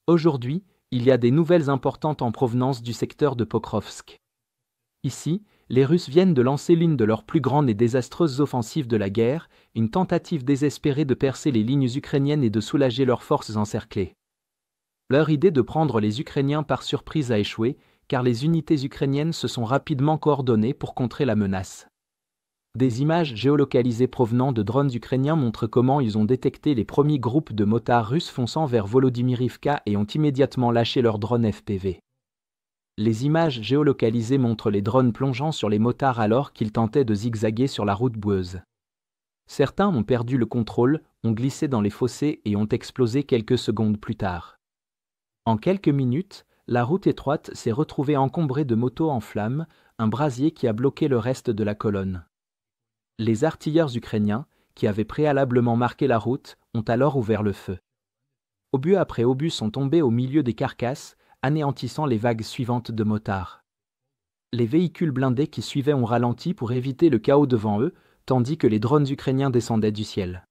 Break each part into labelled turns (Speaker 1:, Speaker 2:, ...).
Speaker 1: Aujourd'hui, il y a des nouvelles importantes en provenance du secteur de Pokrovsk. Ici, les Russes viennent de lancer l'une de leurs plus grandes et désastreuses offensives de la guerre, une tentative désespérée de percer les lignes ukrainiennes et de soulager leurs forces encerclées. Leur idée de prendre les Ukrainiens par surprise a échoué, car les unités ukrainiennes se sont rapidement coordonnées pour contrer la menace. Des images géolocalisées provenant de drones ukrainiens montrent comment ils ont détecté les premiers groupes de motards russes fonçant vers Volodymyrivka et ont immédiatement lâché leurs drones FPV. Les images géolocalisées montrent les drones plongeant sur les motards alors qu'ils tentaient de zigzaguer sur la route boueuse. Certains ont perdu le contrôle, ont glissé dans les fossés et ont explosé quelques secondes plus tard. En quelques minutes, la route étroite s'est retrouvée encombrée de motos en flammes, un brasier qui a bloqué le reste de la colonne. Les artilleurs ukrainiens, qui avaient préalablement marqué la route, ont alors ouvert le feu. Obus après obus sont tombés au milieu des carcasses, anéantissant les vagues suivantes de motards. Les véhicules blindés qui suivaient ont ralenti pour éviter le chaos devant eux, tandis que les drones ukrainiens descendaient du ciel.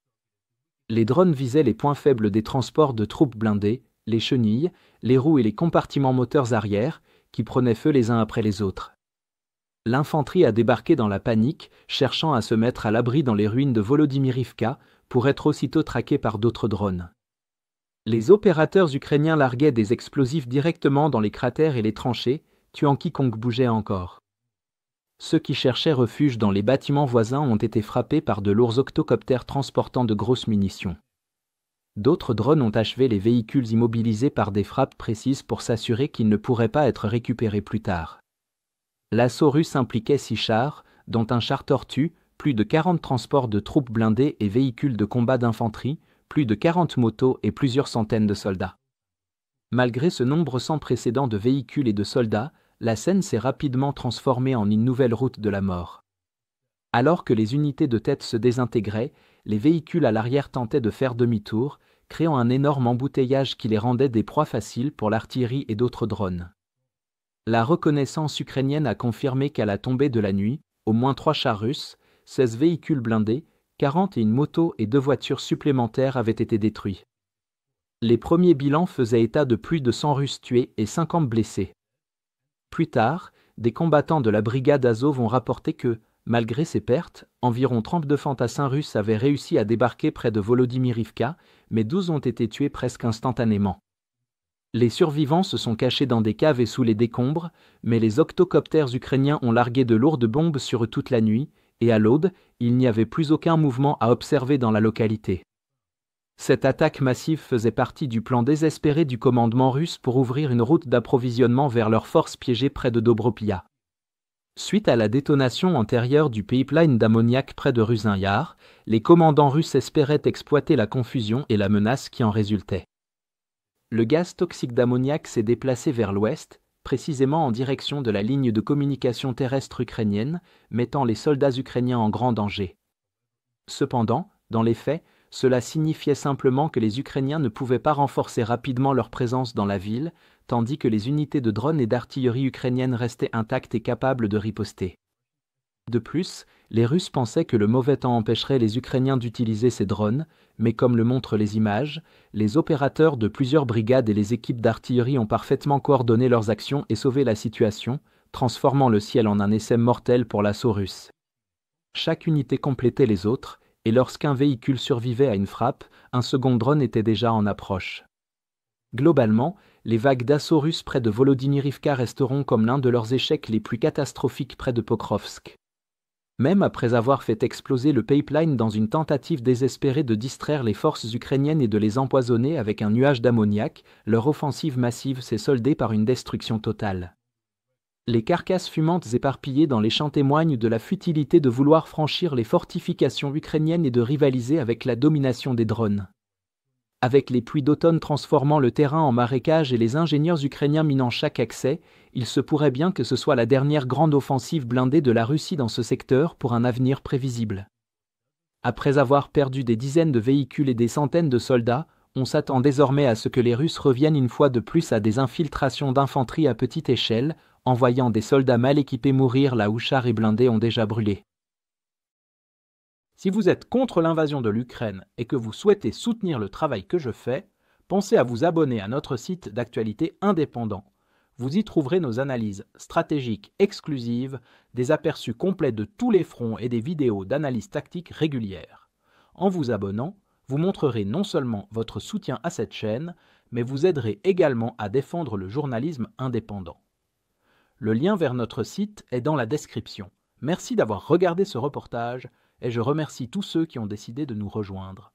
Speaker 1: Les drones visaient les points faibles des transports de troupes blindées, les chenilles, les roues et les compartiments moteurs arrière, qui prenaient feu les uns après les autres. L'infanterie a débarqué dans la panique, cherchant à se mettre à l'abri dans les ruines de Volodymyrivka pour être aussitôt traqués par d'autres drones. Les opérateurs ukrainiens larguaient des explosifs directement dans les cratères et les tranchées, tuant quiconque bougeait encore. Ceux qui cherchaient refuge dans les bâtiments voisins ont été frappés par de lourds octocoptères transportant de grosses munitions. D'autres drones ont achevé les véhicules immobilisés par des frappes précises pour s'assurer qu'ils ne pourraient pas être récupérés plus tard. L'assaut russe impliquait 6 chars, dont un char Tortue, plus de 40 transports de troupes blindées et véhicules de combat d'infanterie, plus de 40 motos et plusieurs centaines de soldats. Malgré ce nombre sans précédent de véhicules et de soldats, la scène s'est rapidement transformée en une nouvelle route de la mort. Alors que les unités de tête se désintégraient, les véhicules à l'arrière tentaient de faire demi-tour, créant un énorme embouteillage qui les rendait des proies faciles pour l'artillerie et d'autres drones. La reconnaissance ukrainienne a confirmé qu'à la tombée de la nuit, au moins 3 chars russes, 16 véhicules blindés, 41 motos et 2 voitures supplémentaires avaient été détruits. Les premiers bilans faisaient état de plus de 100 Russes tués et 50 blessés. Plus tard, des combattants de la brigade Azov ont rapporté que, malgré ces pertes, environ 32 fantassins russes avaient réussi à débarquer près de Volodymyrivka, mais 12 ont été tués presque instantanément. Les survivants se sont cachés dans des caves et sous les décombres, mais les octocoptères ukrainiens ont largué de lourdes bombes sur eux toute la nuit, et à l'aube, il n'y avait plus aucun mouvement à observer dans la localité. Cette attaque massive faisait partie du plan désespéré du commandement russe pour ouvrir une route d'approvisionnement vers leurs forces piégées près de Dobropia. Suite à la détonation antérieure du pipeline d'ammoniac près de Rusyn-Yar, les commandants russes espéraient exploiter la confusion et la menace qui en résultait. Le gaz toxique d'ammoniac s'est déplacé vers l'ouest, précisément en direction de la ligne de communication terrestre ukrainienne, mettant les soldats ukrainiens en grand danger. Cependant, dans les faits, cela signifiait simplement que les Ukrainiens ne pouvaient pas renforcer rapidement leur présence dans la ville, tandis que les unités de drones et d'artillerie ukrainiennes restaient intactes et capables de riposter. De plus, les Russes pensaient que le mauvais temps empêcherait les Ukrainiens d'utiliser ces drones, mais comme le montrent les images, les opérateurs de plusieurs brigades et les équipes d'artillerie ont parfaitement coordonné leurs actions et sauvé la situation, transformant le ciel en un essai mortel pour l'assaut russe. Chaque unité complétait les autres, et lorsqu'un véhicule survivait à une frappe, un second drone était déjà en approche. Globalement, les vagues d'assaut russes près de Volodymyrivka resteront comme l'un de leurs échecs les plus catastrophiques près de Pokrovsk. Même après avoir fait exploser le pipeline dans une tentative désespérée de distraire les forces ukrainiennes et de les empoisonner avec un nuage d'ammoniac, leur offensive massive s'est soldée par une destruction totale. Les carcasses fumantes éparpillées dans les champs témoignent de la futilité de vouloir franchir les fortifications ukrainiennes et de rivaliser avec la domination des drones. Avec les pluies d'automne transformant le terrain en marécage et les ingénieurs ukrainiens minant chaque accès, il se pourrait bien que ce soit la dernière grande offensive blindée de la Russie dans ce secteur pour un avenir prévisible. Après avoir perdu des dizaines de véhicules et des centaines de soldats, on s'attend désormais à ce que les Russes reviennent une fois de plus à des infiltrations d'infanterie à petite échelle, envoyant des soldats mal équipés mourir là où chars et blindés ont déjà brûlé. Si vous êtes contre l'invasion de l'Ukraine et que vous souhaitez soutenir le travail que je fais, Pensez à vous abonner à notre site d'actualité indépendant. Vous y trouverez nos analyses stratégiques exclusives, des aperçus complets de tous les fronts et des vidéos d'analyse tactique régulières. En vous abonnant, vous montrerez non seulement votre soutien à cette chaîne, mais vous aiderez également à défendre le journalisme indépendant. Le lien vers notre site est dans la description. Merci d'avoir regardé ce reportage et je remercie tous ceux qui ont décidé de nous rejoindre.